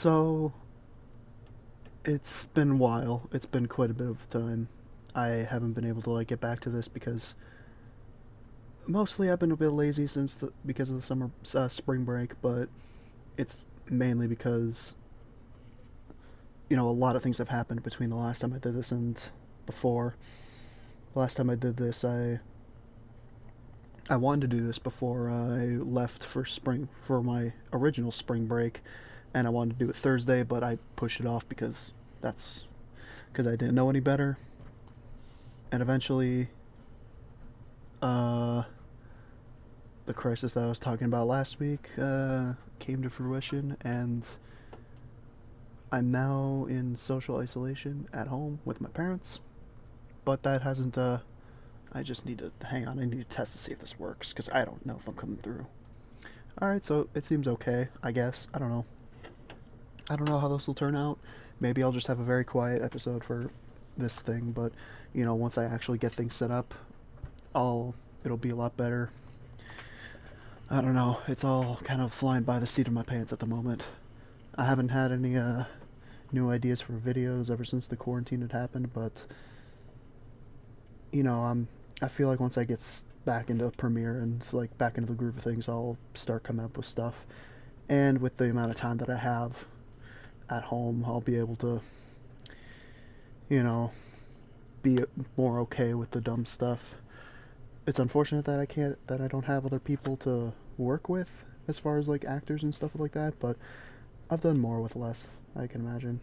So, it's been a while. It's been quite a bit of time. I haven't been able to get back to this because mostly I've been a bit lazy because of the spring break, but it's mainly because a lot of things have happened between the last time I did this and before. The last time I did this, I wanted to do this before I left for my original spring break, and I wanted to do it Thursday, but I pushed it off that's because I didn't know any better. And eventually, uh, the crisis that I was talking about last week came to fruition, and I'm now in social isolation at home with my parents. But that hasn't. I just need to hang on. I need to test to see if this works because I don't know if I'm coming through. All right, so it seems okay. I guess I don't know. I don't know how this will turn out. Maybe I'll just have a very quiet episode for this thing, but once I actually get things set up, I'll it'll be a lot better. I don't know. It's all kind of flying by the seat of my pants at the moment. I haven't had any new ideas for videos ever since the quarantine had happened, but I feel like once I get back into Premiere and back into the groove of things, I'll start coming up with stuff. And with the amount of time that I have at home, I'll be able to, you know, be more okay with the dumb stuff. It's unfortunate that I don't have other people to work with as far as actors and stuff like that, but I've done more with less, I can imagine.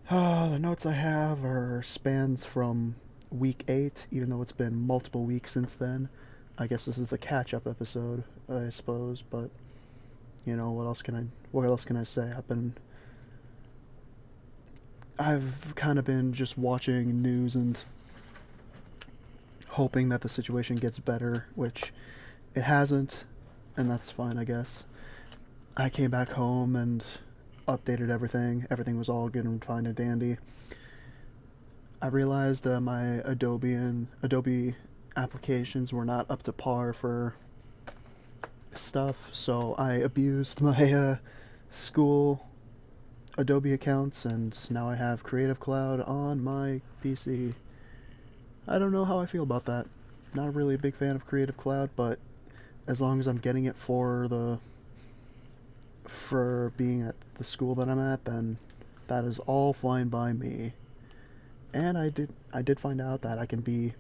The notes I have are spans from week 8, even though it's been multiple weeks since then. I guess this is the catch-up episode, I suppose, but what else can I say? I've kind of been just watching news and hoping that the situation gets better, which it hasn't, and that's fine, I guess. I came back home and updated everything. Everything was all good and fine and dandy. I realized that my Adobe applications were not up to par for stuff, so I abused my school Adobe accounts, and now I have Creative Cloud on my PC. I don't know how I feel about that. Not really a big fan of Creative Cloud, but as long as I'm getting it for being at the school that I'm at, then that is all fine by me. And I did find out that I can be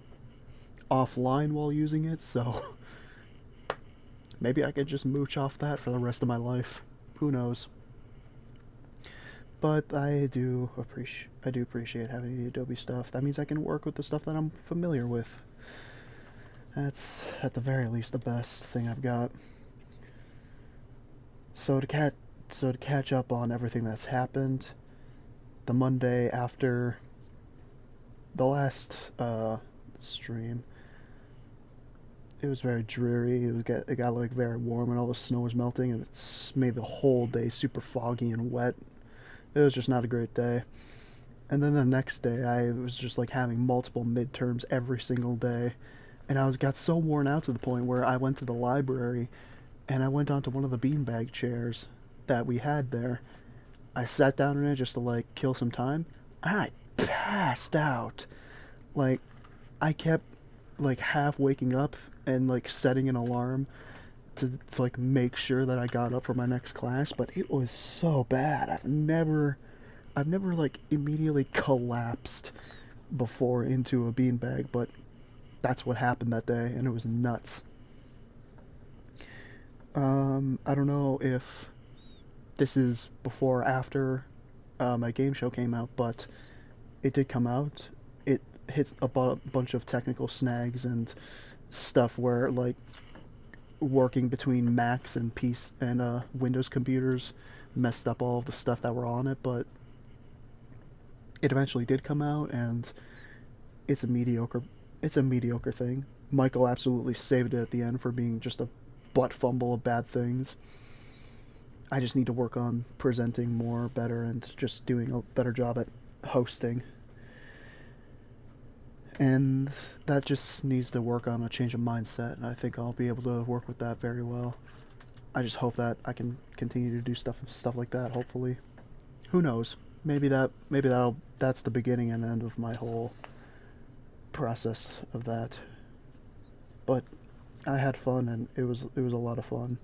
offline while using it, so maybe I could just mooch off that for the rest of my life. Who knows? But I do appreciate having the Adobe stuff. That means I can work with the stuff that I'm familiar with. That's at the very least the best thing I've got. So to catch up on everything that's happened, the Monday after the last stream, it was very dreary. It got very warm and all the snow was melting, and it's made the whole day super foggy and wet. It was just not a great day. And then the next day, I was just having multiple midterms every single day, and got so worn out to the point where I went to the library, and I went onto one of the beanbag chairs that we had there. I sat down in it just to kill some time. I passed out. Like I kept half waking up and setting an alarm to make sure that I got up for my next class, but it was so bad. I've never immediately collapsed before into a beanbag, but that's what happened that day, and it was nuts. I don't know if this is before or after my game show came out, but it did come out. It hit bunch of technical snags and stuff where working between Macs and PC and Windows computers messed up all of the stuff that were on it, but it eventually did come out, and it's a mediocre thing. Michael absolutely saved it at the end for being just a butt fumble of bad things. I just need to work on presenting more better and just doing a better job at hosting. And that just needs to work on a change of mindset, and I think I'll be able to work with that very well. I just hope that I can continue to do stuff like that. Hopefully, who knows? That's the beginning and end of my whole process of that. But I had fun, and it was a lot of fun.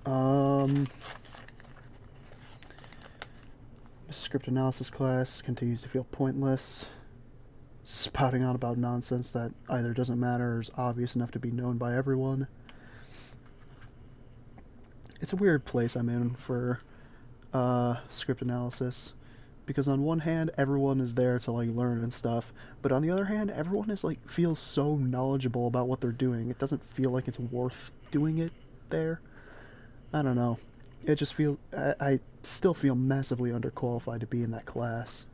Um, Script analysis class continues to feel pointless, spouting on about nonsense that either doesn't matter or is obvious enough to be known by everyone. It's a weird place I'm in for script analysis, because on one hand everyone is there to like learn and stuff, but on the other hand everyone is like feels so knowledgeable about what they're doing. It doesn't feel like it's worth doing it there. I don't know. It just feels I still feel massively underqualified to be in that class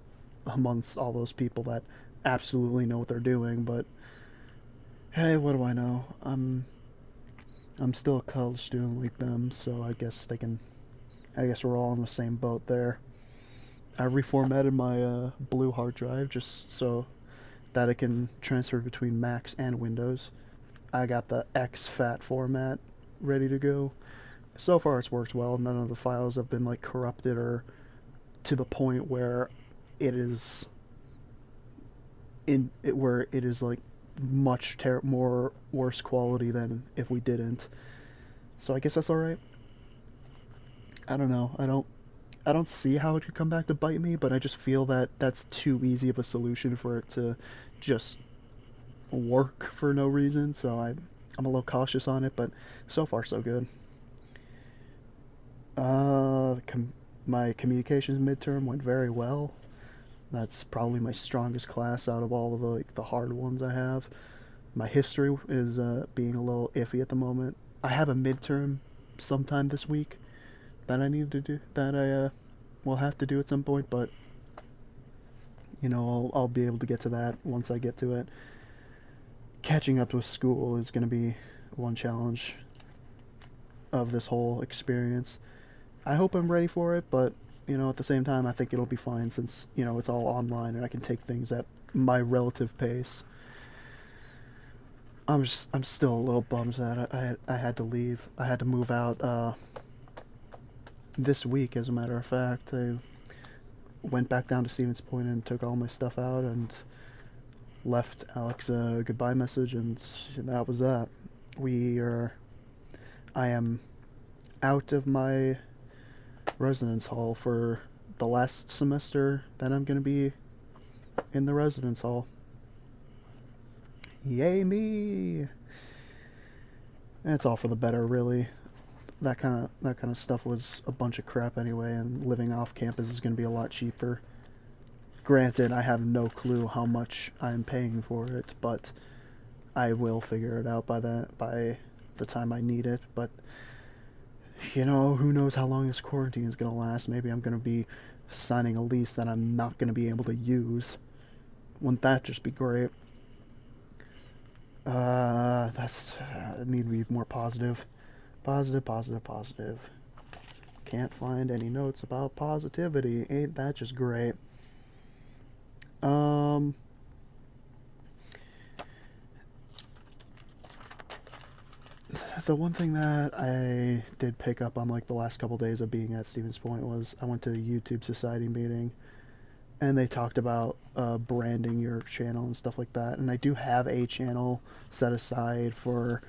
amongst all those people that absolutely know what they're doing. But hey, what do I know? I'm still a college student like them, so I guess they can. I guess we're all in the same boat there. I reformatted my blue hard drive just so that it can transfer between Macs and Windows. I got the exFAT format ready to go. So far, it's worked well. None of the files have been like corrupted or to the point where it is where it is like much more worse quality than if we didn't. So I guess that's all right. I don't know. I don't see how it could come back to bite me, but I just feel that that's too easy of a solution for it to just work for no reason. So I'm a little cautious on it, but so far so good. My communications midterm went very well. That's probably my strongest class out of all of the hard ones I have. My history is being a little iffy at the moment. I have a midterm sometime this week that I need to do, that I will have to do at some point, but I'll be able to get to that once I get to it. Catching up with school is going to be one challenge of this whole experience. I hope I'm ready for it, but at the same time, I think it'll be fine since it's all online and I can take things at my relative pace. I'm still a little bummed that I had to leave. I had to move out this week, as a matter of fact. I went back down to Stevens Point and took all my stuff out and left Alex a goodbye message, and that was that. I am out of my residence hall for the last semester that I'm going to be in the residence hall. Yay me! It's all for the better, really. That kind of stuff was a bunch of crap anyway, and living off campus is going to be a lot cheaper. Granted, I have no clue how much I'm paying for it, but I will figure it out by the time I need it. But who knows how long this quarantine is going to last. Maybe I'm going to be signing a lease that I'm not going to be able to use. Wouldn't that just be great? I need to be more positive. Positive. Can't find any notes about positivity. Ain't that just great? The one thing that I did pick up on like the last couple days of being at Stevens Point was I went to a YouTube Society meeting, and they talked about branding your channel and stuff like that. And I do have a channel set aside for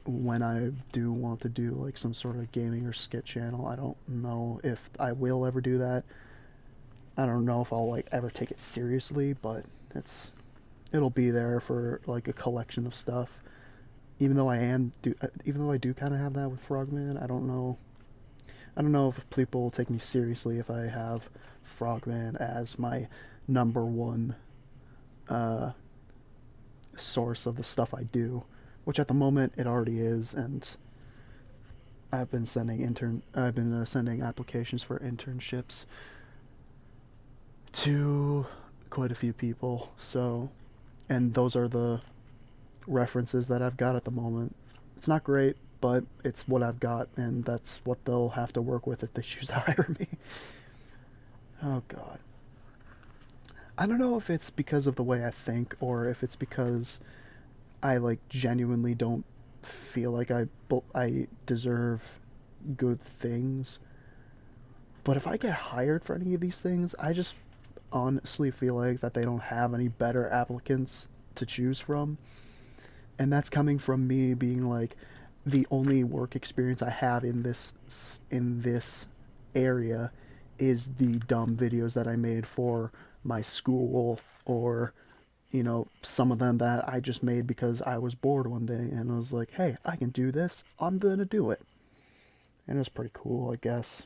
when I do want to do like some sort of gaming or skit channel. I don't know if I will ever do that. I don't know if I'll like ever take it seriously, but it'll be there for like a collection of stuff. Even though I do kind of have that with Frogman, I don't know if people will take me seriously if I have Frogman as my number one source of the stuff I do, which at the moment it already is, and I've been sending sending applications for internships to quite a few people. So, and those are the references that I've got at the moment. It's not great, but it's what I've got, and that's what they'll have to work with if they choose to hire me. Oh god. I don't know if it's because of the way I think or if it's because I like genuinely don't feel like I deserve good things. But if I get hired for any of these things, I just honestly feel like that they don't have any better applicants to choose from. And that's coming from me being like, the only work experience I have in this area is the dumb videos that I made for my school, or some of them that I just made because I was bored one day and I was like, hey, I can do this, I'm gonna do it. And it was pretty cool, I guess.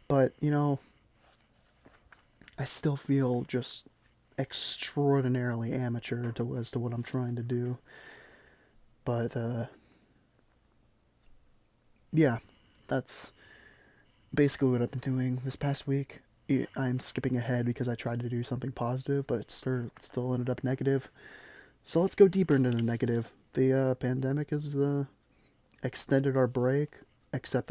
But I still feel just extraordinarily amateur as to what I'm trying to do. But yeah, that's basically what I've been doing this past week. I'm skipping ahead because I tried to do something positive, but it still ended up negative. So let's go deeper into the negative. The pandemic has extended our break, except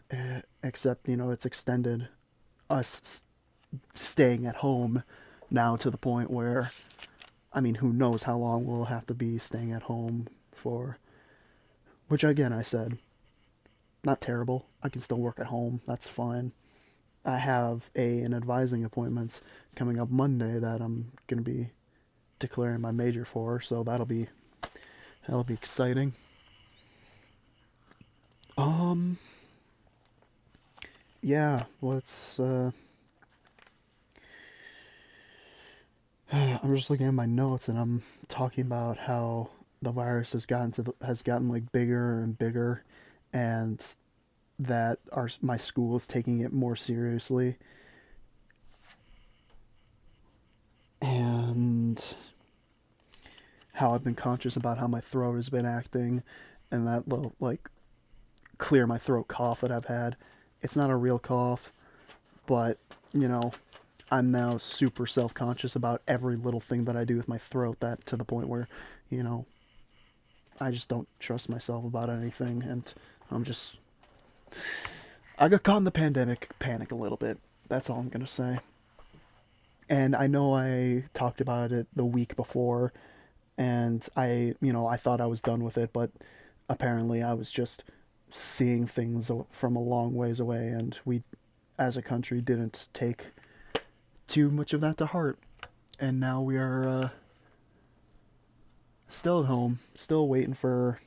it's extended us staying at home now to the point where, I mean, who knows how long we'll have to be staying at home for. Which again, I said, not terrible. I can still work at home. That's fine. I have an advising appointment coming up Monday that I'm gonna be declaring my major for, so that'll be exciting. Um, yeah, let's. I'm just looking at my notes and I'm talking about how the virus has gotten like bigger and bigger, and that my school is taking it more seriously, and how I've been conscious about how my throat has been acting, and that little like clear my throat cough that I've had. It's not a real cough, but you know, I'm now super self conscious about every little thing that I do with my throat, that to the point where, you know, I just don't trust myself about anything, and I'm just. I got caught in the pandemic panic a little bit. That's all I'm gonna say. And I know I talked about it the week before, and I thought I was done with it, but apparently I was just seeing things from a long ways away, and we, as a country, didn't take too much of that to heart. And now we are still at home, still waiting for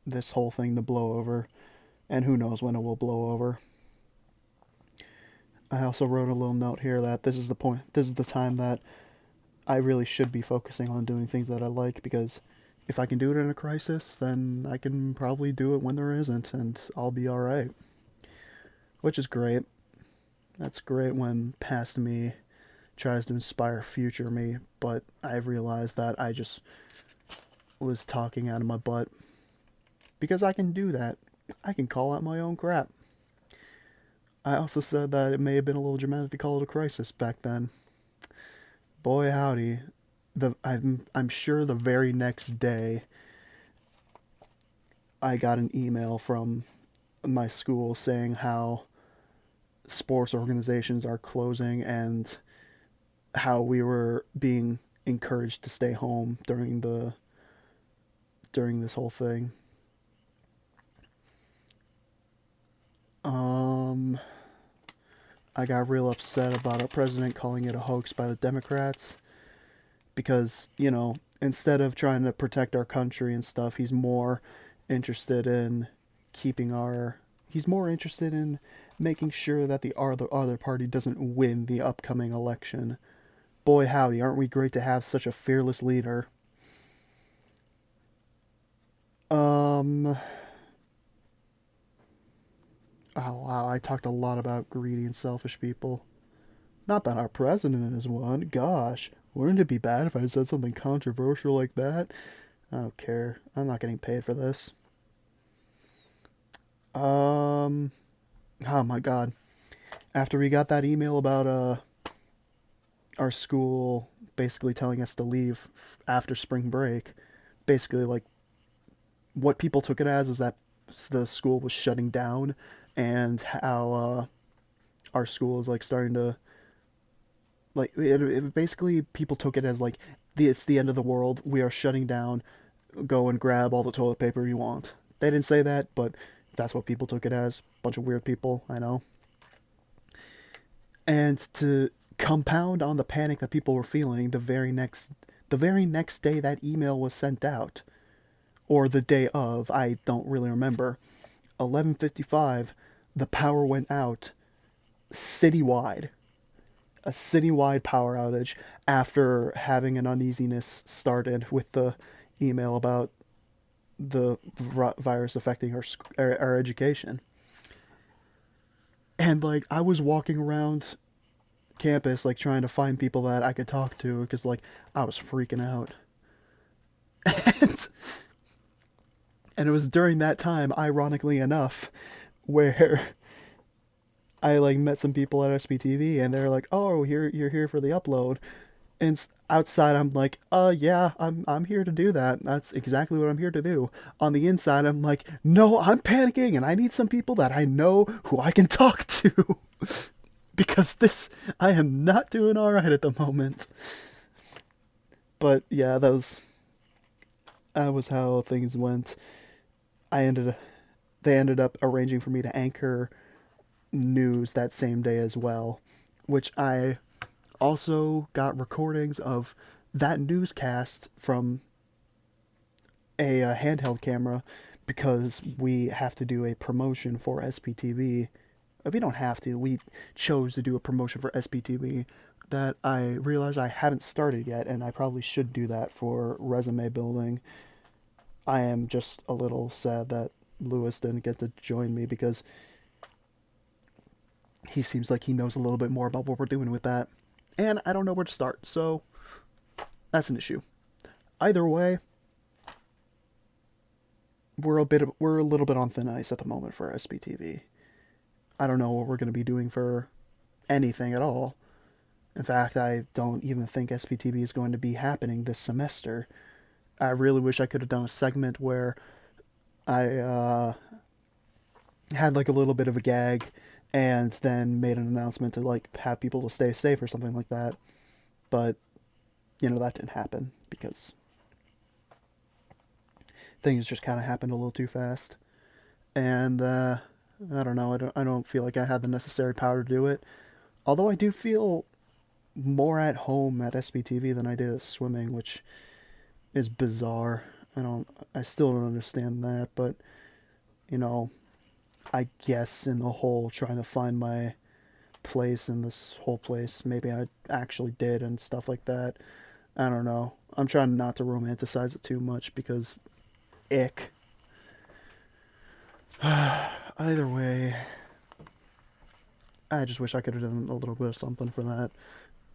this whole thing to blow over, and who knows when it will blow over. I also wrote a little note here that this is the point, this is the time that I really should be focusing on doing things that I like, because if I can do it in a crisis, then I can probably do it when there isn't, and I'll be alright. Which is great. That's great when past me tries to inspire future me, but I've realized that I just was talking out of my butt. Because I can do that. I can call out my own crap. I also said that it may have been a little dramatic to call it a crisis back then. Boy howdy, I'm sure the very next day I got an email from my school saying how sports organizations are closing, and how we were being encouraged to stay home during this whole thing. Um, I got real upset about our president calling it a hoax by the Democrats, because, instead of trying to protect our country and stuff, interested in keeping our he's more interested in making sure that the other party doesn't win the upcoming election. Boy howdy, aren't we great to have such a fearless leader. Um oh wow, I talked a lot about greedy and selfish people. Not that our president is one. Gosh, wouldn't it be bad if I said something controversial like that? I don't care. I'm not getting paid for this. Um, oh my god. After we got that email about our school basically telling us to leave after spring break, basically like what people took it as is that the school was shutting down, and how our school is like starting to like it basically people took it as like it's the end of the world. We are shutting down. go and grab all the toilet paper you want. They didn't say that, but that's what people took it as. Bunch of weird people, I know. And to compound on the panic that people were feeling, the very next day that email was sent out, or the day of, I don't really remember. 11:55, the power went out citywide. A citywide power outage after having an uneasiness started with the email about the virus affecting our education. And like I was walking around campus like trying to find people that I could talk to because like I was freaking out. and, and it was during that time, ironically enough, where I like met some people at SBTV and they're like, "Oh, you're here for the upload." And outside I'm like, yeah, I'm here to do that. That's exactly what I'm here to do." On the inside I'm like, "No, I'm panicking and I need some people that I know who I can talk to." Because this I am not doing all right at the moment. But yeah, that was how things went. I ended They ended up arranging for me to anchor news that same day as well, which I also got recordings of that newscast from a handheld camera because we have to do a promotion for SPTV. We don't have to. We chose to do a promotion for SPTV that I realize I haven't started yet, and I probably should do that for resume building. I am just a little sad that Lewis didn't get to join me because he seems like he knows a little bit more about what we're doing with that. And I don't know where to start, so that's an issue. Either way, we're a little bit on thin ice at the moment for SPTV. I don't know what we're going to be doing for anything at all. In fact, I don't even think SPTV is going to be happening this semester. I really wish I could have done a segment where I had like a little bit of a gag and then made an announcement to like have people to stay safe or something like that. But that didn't happen because things just kind of happened a little too fast. And I don't know. I don't feel like I had the necessary power to do it. Although I do feel more at home at SBTV than I did at swimming, which is bizarre. I still don't understand that, but you know, I guess in the whole trying to find my place in this whole place, maybe I actually did and stuff like that. I don't know. I'm trying not to romanticize it too much because ick. Either way, I just wish I could have done a little bit of something for that.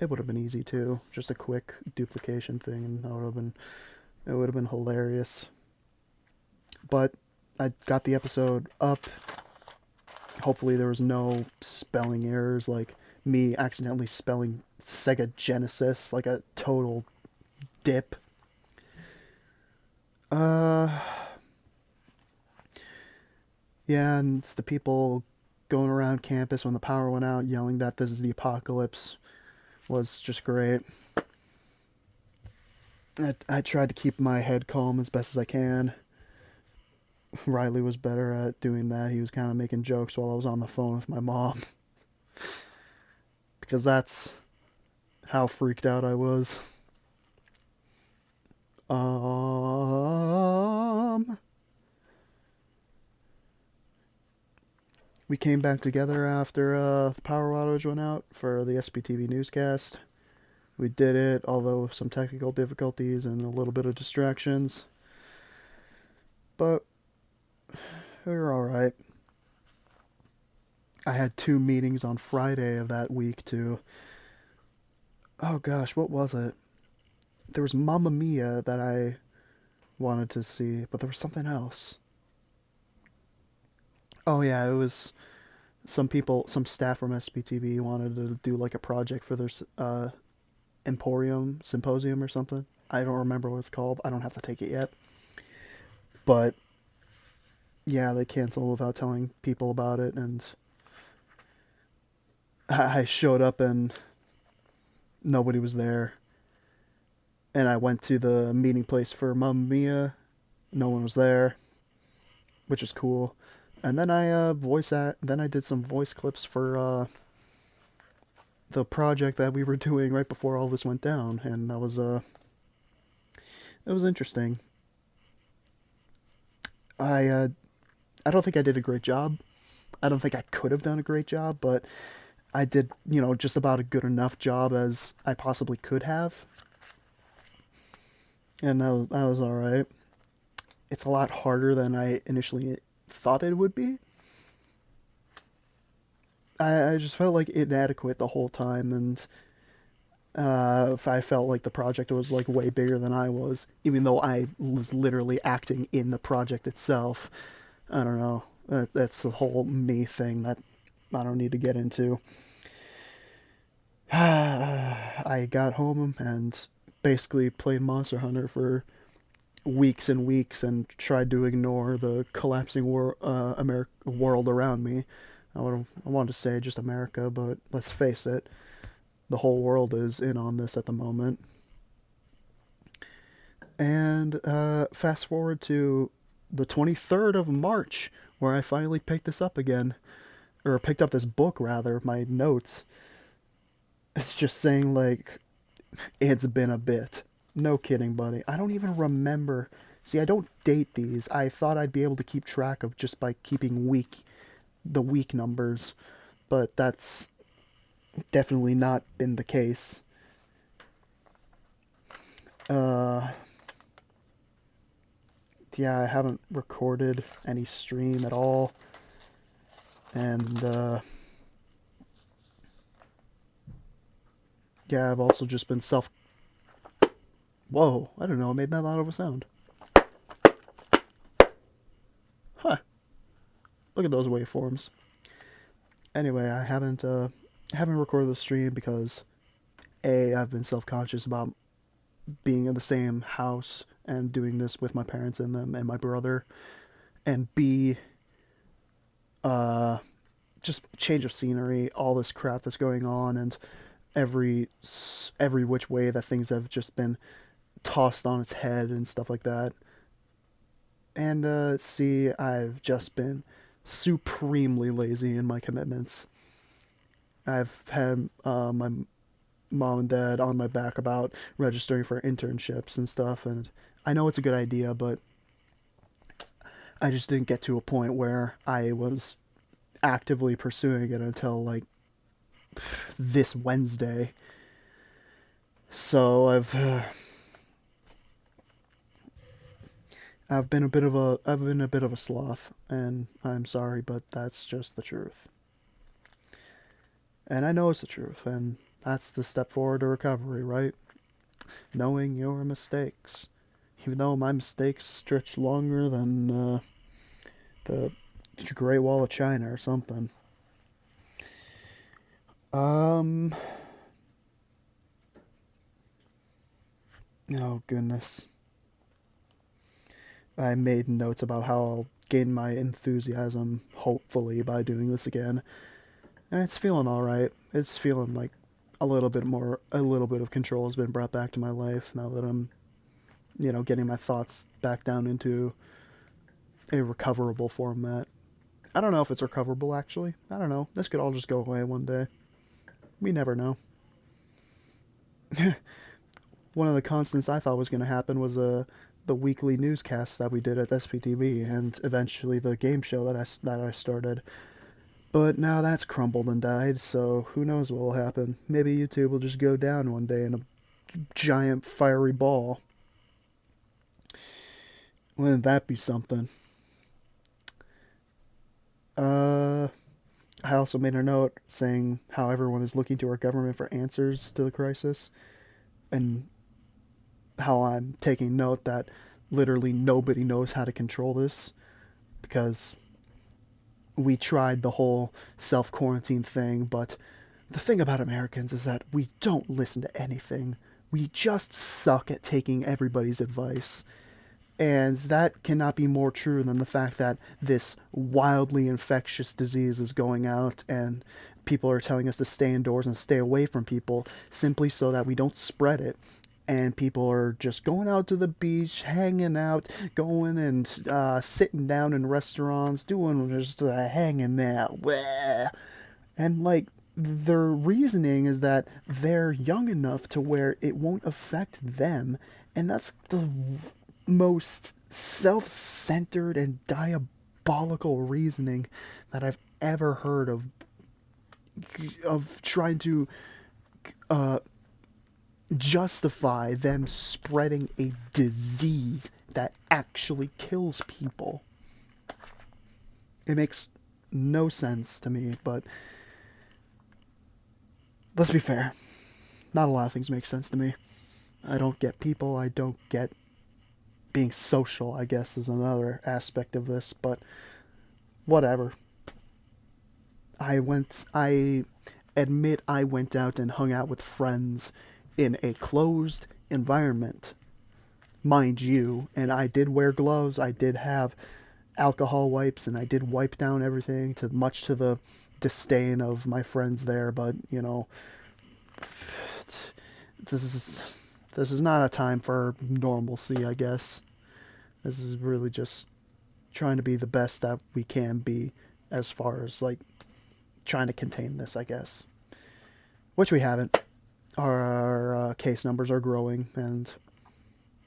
It would have been easy too, just a quick duplication thing, and it would have been hilarious. But I got the episode up. Hopefully there was no spelling errors, like me accidentally spelling Sega Genesis like a total dip. Uh, yeah, and it's the people going around campus when the power went out yelling that this is the apocalypse was just great. I tried to keep my head calm as best as I can. Riley was better at doing that. He was kind of making jokes while I was on the phone with my mom. Because that's how freaked out I was. Um, we came back together after the power outage went out for the SPTV newscast. We did it, although with some technical difficulties and a little bit of distractions. But we were alright. I had 2 meetings on Friday of that week to... Oh gosh, what was it? There was Mamma Mia that I wanted to see, but there was something else. Oh yeah, it was some staff from SPTV wanted to do like a project for their Emporium Symposium or something. I don't remember what it's called. I don't have to take it yet. But yeah, they canceled without telling people about it, and I showed up and nobody was there. And I went to the meeting place for Mamma Mia, No one was there, which is cool. And then then I did some voice clips for the project that we were doing right before all this went down, and that was it was interesting. I uh, I don't think I did a great job. I don't think I could have done a great job, but I did, just about a good enough job as I possibly could have, and that was all right. It's a lot harder than I initially thought it would be. I just felt like inadequate the whole time, and I felt like the project was like way bigger than I was, even though I was literally acting in the project itself. I don't know. That's the whole me thing that I don't need to get into. I got home and basically played Monster Hunter for weeks and weeks and tried to ignore the collapsing world around me. I wanted to say just America, but let's face it, the whole world is in on this at the moment. And fast forward to the 23rd of March, where I finally picked this up again, or picked up this book rather, my notes. It's just saying like it's been a bit. No kidding, buddy. I don't even remember. See, I don't date these. I thought I'd be able to keep track of just by keeping the week numbers, but that's definitely not been the case. Uh, yeah, I haven't recorded any stream at all, and yeah, I've also just been self. Whoa! I don't know. I made that loud of a sound. Huh? Look at those waveforms. Anyway, I haven't recorded the stream because I've been self conscious about being in the same house and doing this with my parents in them and my brother, and B, uh, just change of scenery, all this crap that's going on, and every every which way that things have just been tossed on its head and stuff like that. And C, I've just been supremely lazy in my commitments. I've had my mom and dad on my back about registering for internships and stuff, and I know it's a good idea, but I just didn't get to a point where I was actively pursuing it until like this Wednesday. So I've been a bit of a sloth, and I'm sorry, but that's just the truth. And I know it's the truth, and that's the step forward to recovery, right? Knowing your mistakes. Even though my mistakes stretch longer than the Great Wall of China or something. Um. Oh, goodness. I made notes about how I'll gain my enthusiasm, hopefully, by doing this again. And it's feeling alright. It's feeling like a little bit of control has been brought back to my life now that I'm, getting my thoughts back down into a recoverable format. I don't know if it's recoverable, actually. I don't know. This could all just go away one day. We never know. One of the constants I thought was going to happen was the weekly newscasts that we did at SPTV, and eventually the game show that I started. But now that's crumbled and died, so who knows what will happen. Maybe YouTube will just go down one day in a giant fiery ball. Wouldn't that be something? I also made a note saying how everyone is looking to our government for answers to the crisis, and how I'm taking note that literally nobody knows how to control this, because we tried the whole self quarantine thing, but the thing about Americans is that we don't listen to anything. We just suck at taking everybody's advice. And that cannot be more true than the fact that this wildly infectious disease is going out, and people are telling us to stay indoors and stay away from people simply so that we don't spread it. and people are just going out to the beach, hanging out, going and sitting down in restaurants, doing just hanging out. Bleh. And like their reasoning is that they're young enough to where it won't affect them, and that's the most self-centered and diabolical reasoning that I've ever heard of trying to uh, justify them spreading a disease that actually kills people. It makes no sense to me, but let's be fair. Not a lot of things make sense to me. I don't get people. I don't get being social, I guess, is another aspect of this, but whatever. I admit I went out and hung out with friends in a closed environment, mind you, and I did wear gloves, I did have alcohol wipes, and I did wipe down everything, to much to the disdain of my friends there, but, you know, this is not a time for normalcy, I guess. This is really just trying to be the best that we can be as far as like trying to contain this, I guess. Which we haven't. Our case numbers are growing, and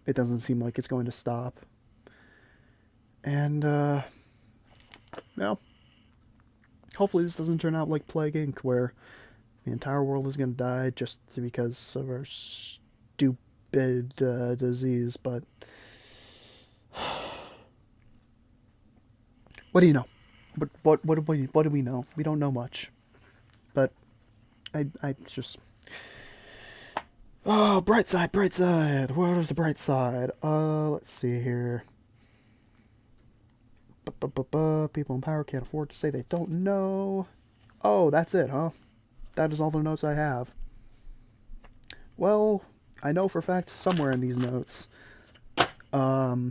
it doesn't seem like it's going to stop. And, well, hopefully this doesn't turn out like Plague Inc., where the entire world is going to die just because of our stupid disease, but what do you know? What do we know? We don't know much. But I just... Oh, bright side, bright side. What is the bright side? Let's see here. People in power can't afford to say they don't know. Oh, that's it, huh? That is all the notes I have. Well, I know for a fact somewhere in these notes, that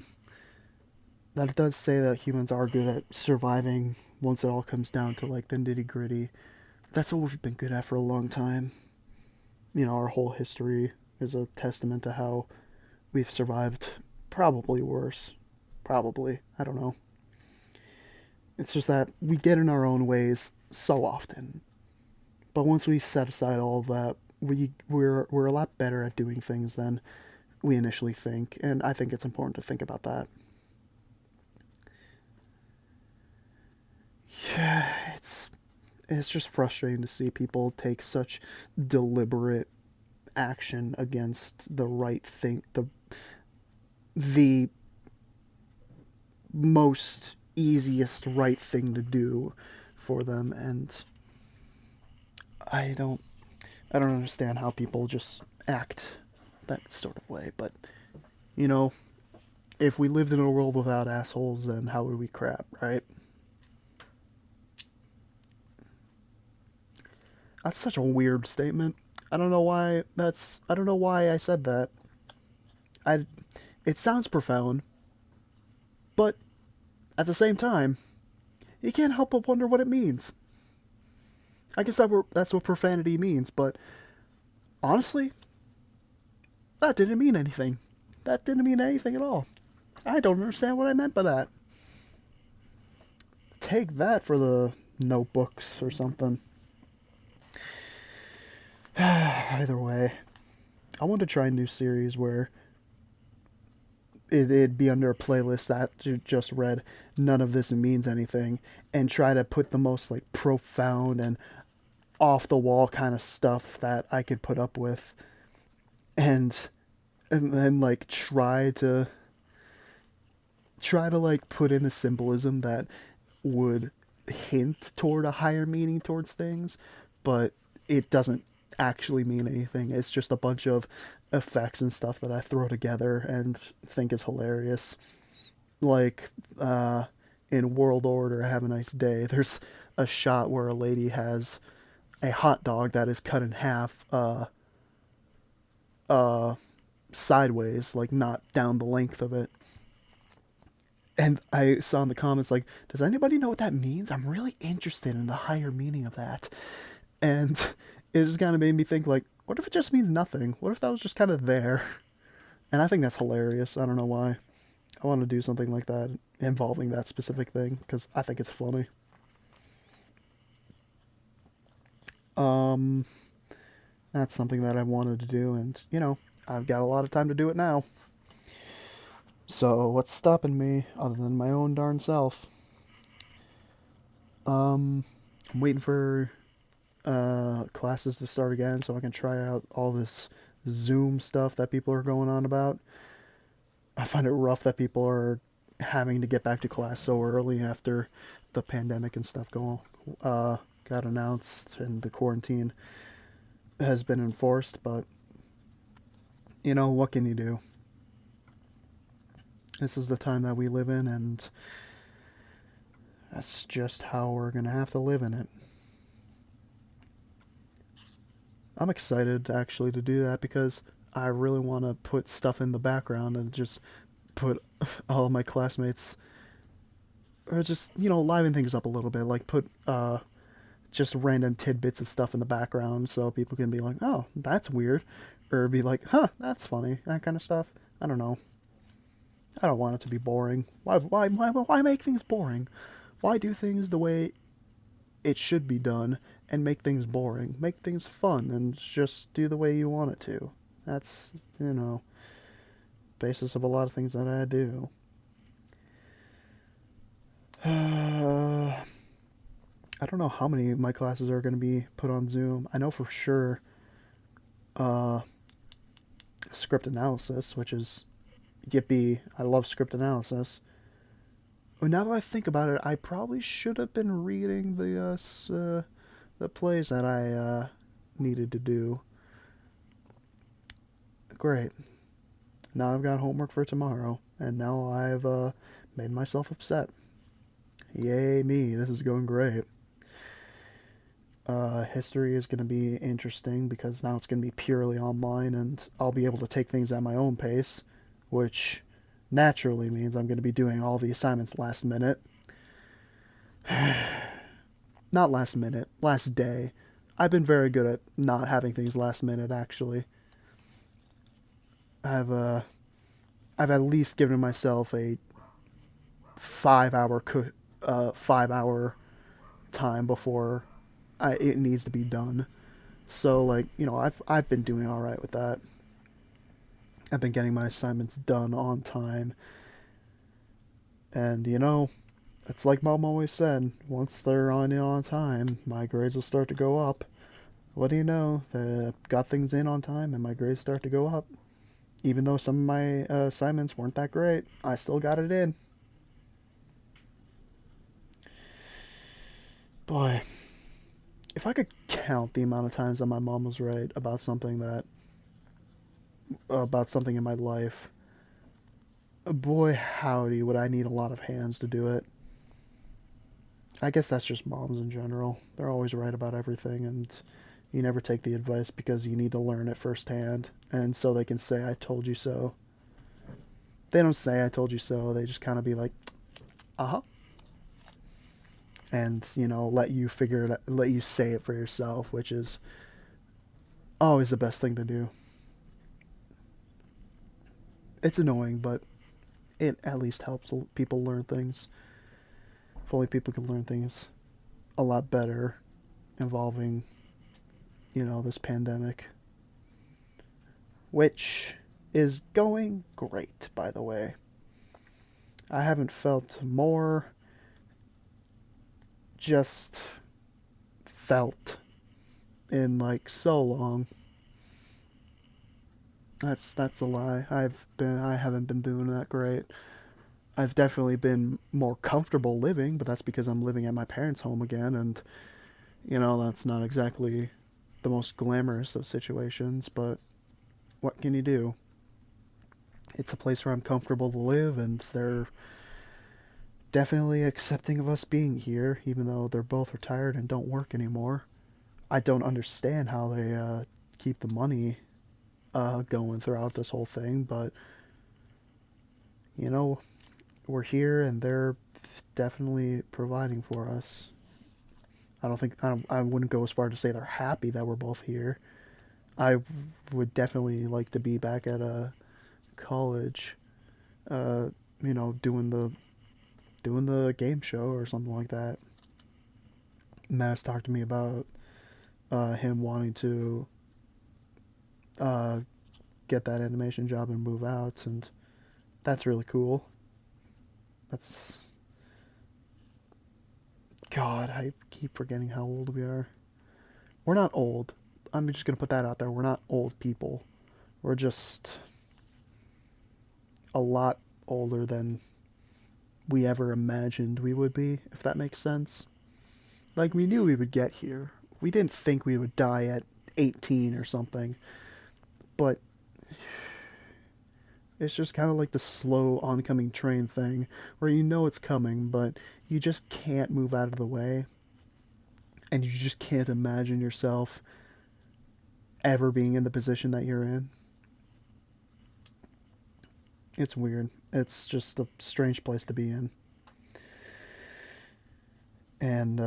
it does say that humans are good at surviving once it all comes down to like the nitty gritty. That's what we've been good at for a long time. You know, our whole history is a testament to how we've survived probably worse. Probably. I don't know. It's just that we get in our own ways so often. But once we set aside all of that, we're a lot better at doing things than we initially think, and I think it's important to think about that. Yeah, it's just frustrating to see people take such deliberate action against the right thing, the most easiest right thing to do for them, and I don't understand how people just act that sort of way. But you know, if we lived in a world without assholes, then how would we crap, right? That's such a weird statement. I don't know why I said that. I It sounds profound, but at the same time, you can't help but wonder what it means. I guess that's what profanity means, but honestly, that didn't mean anything. That didn't mean anything at all. I don't understand what I meant by that. Take that for the notebooks or something. Either way, I want to try a new series where it'd be under a playlist that you just read none of this means anything, and try to put the most like profound and off the wall kind of stuff that I could put up with, and then like try to like put in the symbolism that would hint toward a higher meaning towards things, but it doesn't actually mean anything. It's just a bunch of effects and stuff that I throw together and think is hilarious. Like in World Order, Have a Nice Day, there's a shot where a lady has a hot dog that is cut in half sideways, like not down the length of it. And I saw in the comments, like, does anybody know what that means? I'm really interested in the higher meaning of that. And it just kind of made me think, like, What if it just means nothing? What if that was just kind of there? And I think that's hilarious. I don't know why. I want to do something like that involving that specific thing because I think it's funny. Um, that's something that I wanted to do, and I've got a lot of time to do it now. So what's stopping me other than my own darn self? I'm waiting for classes to start again so I can try out all this Zoom stuff that people are going on about. I find it rough that people are having to get back to class so early after the pandemic and stuff uh, got announced and the quarantine has been enforced. But what can you do? This is the time that we live in, and that's just how we're gonna have to live in it. I'm excited actually to do that because I really want to put stuff in the background and just put all of my classmates, or just liven things up a little bit, like put just random tidbits of stuff in the background so people can be like, oh, that's weird, or be like, huh, that's funny, that kind of stuff. I don't know. I don't want it to be boring. Why make things boring? Why do things the way it should be done and make things boring? Make things fun and just do the way you want it to. That's, basis of a lot of things that I do. I don't know how many of my classes are going to be put on Zoom. I know for sure uh, script analysis, which is yippee. I love script analysis. Well, now that I think about it, I probably should have been reading the plays that I needed to do. Great. Now I've got homework for tomorrow, and now I've made myself upset. Yay me! This is going great. History is going to be interesting because now it's going to be purely online, and I'll be able to take things at my own pace, which naturally means I'm going to be doing all the assignments last minute. Not last minute, last day. I've been very good at not having things last minute, actually. I've uh, I've at least given myself a 5 hour time before it needs to be done. So like I've been doing all right with that. I've been getting my assignments done on time, and it's like Mom always said. Once they're on time, my grades will start to go up. What do you know? They got things in on time, and my grades start to go up. Even though some of my assignments weren't that great, I still got it in. Boy, if I could count the amount of times that my mom was right about something in my life, boy howdy would I need a lot of hands to do it. I guess that's just moms in general. They're always right about everything, and you never take the advice because you need to learn it firsthand, and so they can say I told you so. They don't say I told you so. They just kind of be like, uh-huh, and let you figure it out, let you say it for yourself, which is always the best thing to do. It's annoying, but it at least helps people learn things. If only people could learn things a lot better involving this pandemic, which is going great, by the way. I haven't felt more just felt in like so long. That's a lie. I haven't been doing that great. I've definitely been more comfortable living, but that's because I'm living at my parents' home again, and that's not exactly the most glamorous of situations, but what can you do? It's a place where I'm comfortable to live, and they're definitely accepting of us being here, even though they're both retired and don't work anymore. I don't understand how they keep the money going throughout this whole thing, but you know, we're here and they're definitely providing for us. I don't think I wouldn't go as far to say they're happy that we're both here. I would definitely like to be back at a college, uh, doing the game show or something like that. Matt has talked to me about him wanting to uh, get that animation job and move out, and that's really cool. That's God, I keep forgetting how old we are. We're not old. I'm just gonna put that out there. We're not old people. We're just a lot older than we ever imagined we would be, if that makes sense. Like, we knew we would get here. We didn't think we would die at 18 or something, but it's just kind of like the slow oncoming train thing, where you know it's coming, but you just can't move out of the way, and you just can't imagine yourself ever being in the position that you're in. It's weird. It's just a strange place to be in. And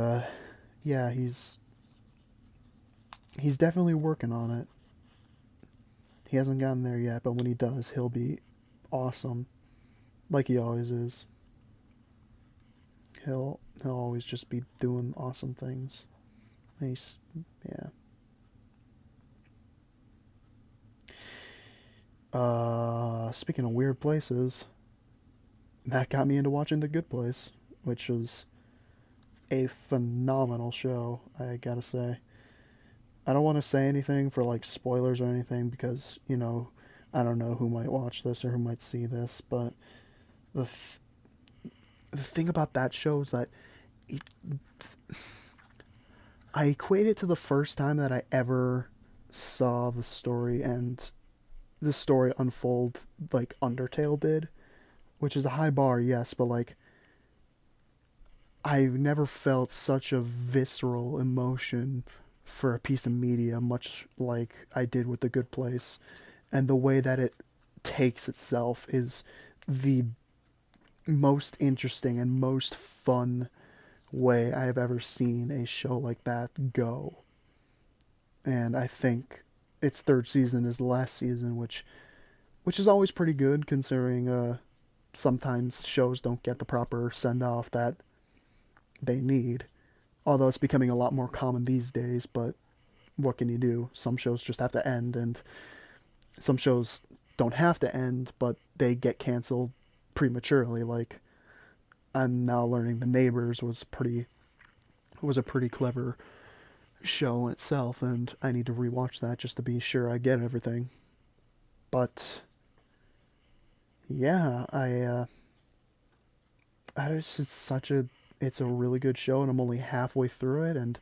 yeah, he's definitely working on it. He hasn't gotten there yet, but when he does, he'll be awesome, like he always is. He'll always just be doing awesome things. He's yeah. Speaking of weird places, Matt got me into watching The Good Place, which was a phenomenal show, I gotta say. I don't want to say anything for like spoilers or anything because, I don't know who might watch this or who might see this, but the th- the thing about that show is that it, I equate it to the first time that I ever saw the story unfold like Undertale did, which is a high bar, yes, but like I've never felt such a visceral emotion for a piece of media, much like I did with The Good Place. And the way that it takes itself is the most interesting and most fun way I have ever seen a show like that go. And I think its third season is the last season, which is always pretty good considering sometimes shows don't get the proper send off that they need. Although it's becoming a lot more common these days, but what can you do? Some shows just have to end, and some shows don't have to end, but they get canceled prematurely. Like I'm now learning The Neighbors was a pretty clever show in itself, and I need to rewatch that just to be sure I get everything. But yeah, I just it's a really good show, and I'm only halfway through it, and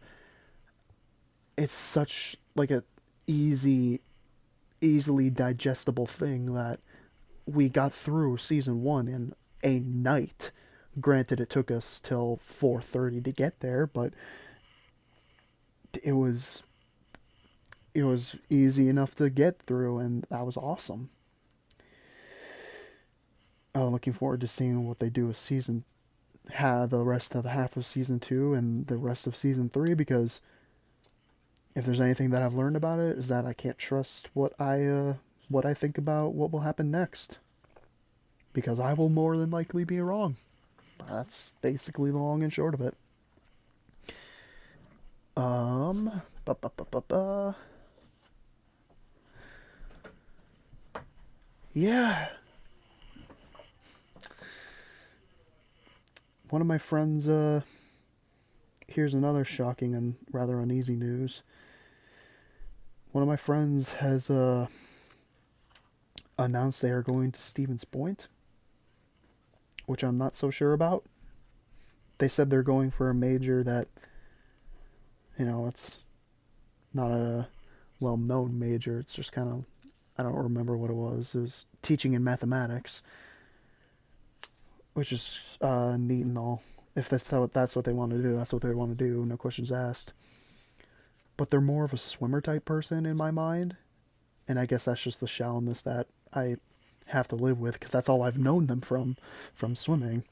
it's such like a easy easily digestible thing that we got through season 1 in a night. Granted, it took us till 4:30 to get there, but it was it was easy enough to get through, and that was awesome. Looking forward to seeing what they do with the rest of the half of season 2 and the rest of season 3, because if there's anything that I've learned about it is that I can't trust what I think about what will happen next, because I will more than likely be wrong. That's basically the long and short of it. Um, ba ba ba ba ba. Yeah, one of my friends. Here's another shocking and rather uneasy news. One of my friends has announced they are going to Stevens Point, which I'm not so sure about. They said they're going for a major that, it's not a well known major. It's just kind of, I don't remember what it was. It was teaching in mathematics, which is neat and all. If that's what they want to do, that's what they want to do. No questions asked. But they're more of a swimmer type person in my mind, and I guess that's just the shallowness that I have to live with because that's all I've known them from swimming.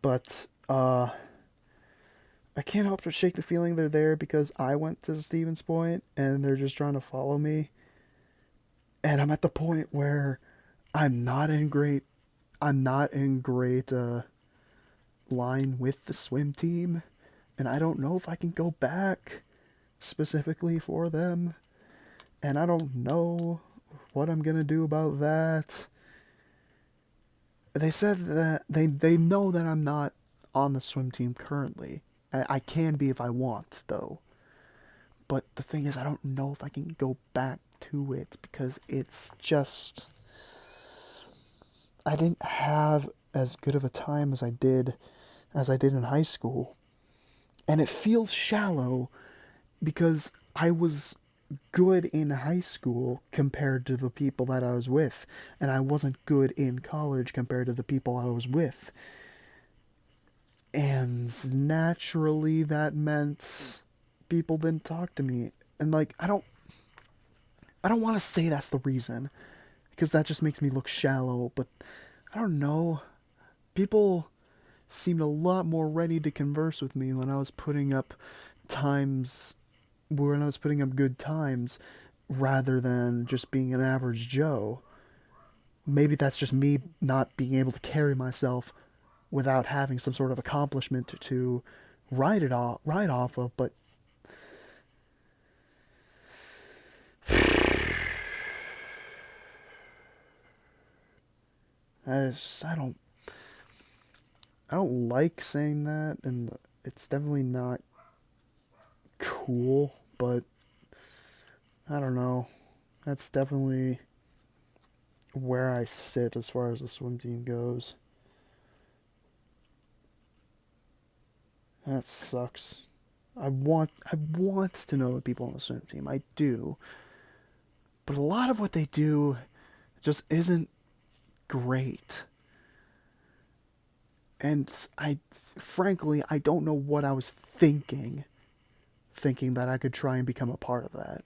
But I can't help but shake the feeling they're there because I went to Stevens Point and they're just trying to follow me. And I'm at the point where I'm not in great I'm not in great line with the swim team, and I don't know if I can go back specifically for them, and I don't know what I'm gonna do about that. They said that they know that I'm not on the swim team currently. I can be if I want, though. But the thing is, I don't know if I can go back to it because it's just. I didn't have as good of a time as I did in high school. And it feels shallow because I was good in high school compared to the people that I was with, and I wasn't good in college compared to the people I was with. And naturally, that meant people didn't talk to me. And like, I don't want to say that's the reason because that just makes me look shallow, but I don't know. People seemed a lot more ready to converse with me times when I was putting up good times rather than just being an average Joe. Maybe that's just me not being able to carry myself without having some sort of accomplishment to ride off of, but I don't like saying that, and it's definitely not cool, but I don't know. That's definitely where I sit as far as the swim team goes. That sucks. I want to know the people on the swim team. I do. But a lot of what they do just isn't great. And I frankly I don't know what I was thinking that I could try and become a part of that.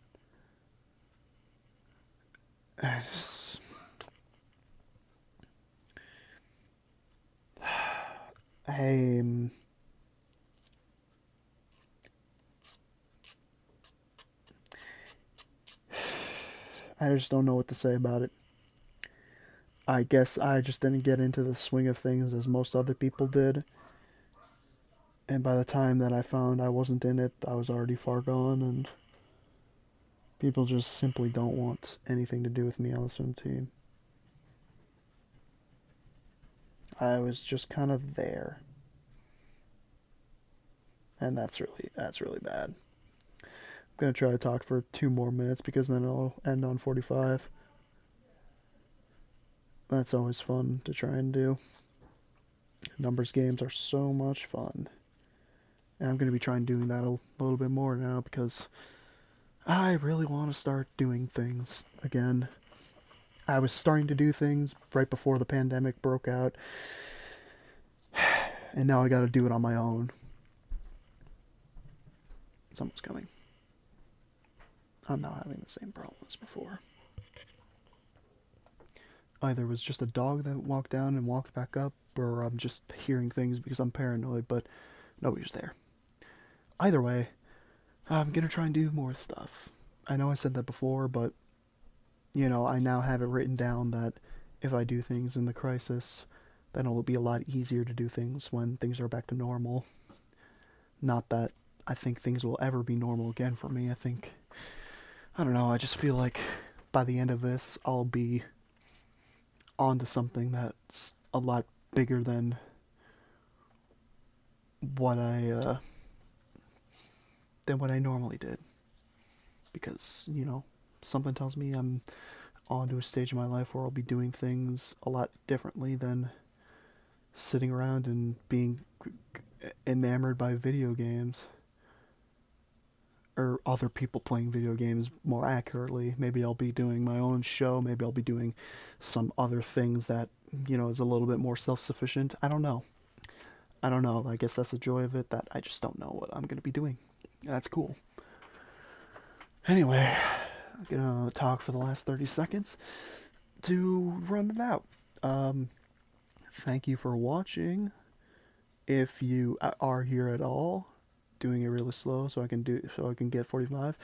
I just, I I just don't know what to say about it. I guess I just didn't get into the swing of things as most other people did. And by the time that I found I wasn't in it, I was already far gone, and people just simply don't want anything to do with me on the swim team. I was just kind of there, and that's really bad. I'm gonna try to talk for 2 more minutes because then it'll end on 45. That's always fun to try and do. Numbers games are so much fun. And I'm going to be trying doing that a little bit more now because I really want to start doing things again. I was starting to do things right before the pandemic broke out, and now I got to do it on my own. Someone's coming. I'm not having the same problem as before. Either it was just a dog that walked down and walked back up, or I'm just hearing things because I'm paranoid, but nobody was there. Either way, I'm gonna try and do more stuff. I know I said that before, but I now have it written down that if I do things in the crisis, then it'll be a lot easier to do things when things are back to normal. Not that I think things will ever be normal again for me. I don't know, I just feel like by the end of this, I'll be onto something that's a lot bigger what I, uh, than what I normally did. Because, something tells me I'm onto a stage in my life where I'll be doing things a lot differently than sitting around and being enamored by video games. Or other people playing video games more accurately. Maybe I'll be doing my own show. Maybe I'll be doing some other things that, is a little bit more self sufficient. I don't know. I don't know. I guess that's the joy of it, that I just don't know what I'm going to be doing. That's cool. Anyway, I'm going to talk for the last 30 seconds to run it out. Thank you for watching. If you are here at all, doing it really slow so I can get 45.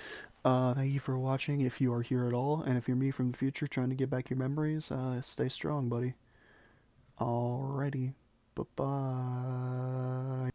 Thank you for watching if you are here at all, and if you're me from the future trying to get back your memories, stay strong, buddy. Alrighty. Bye bye.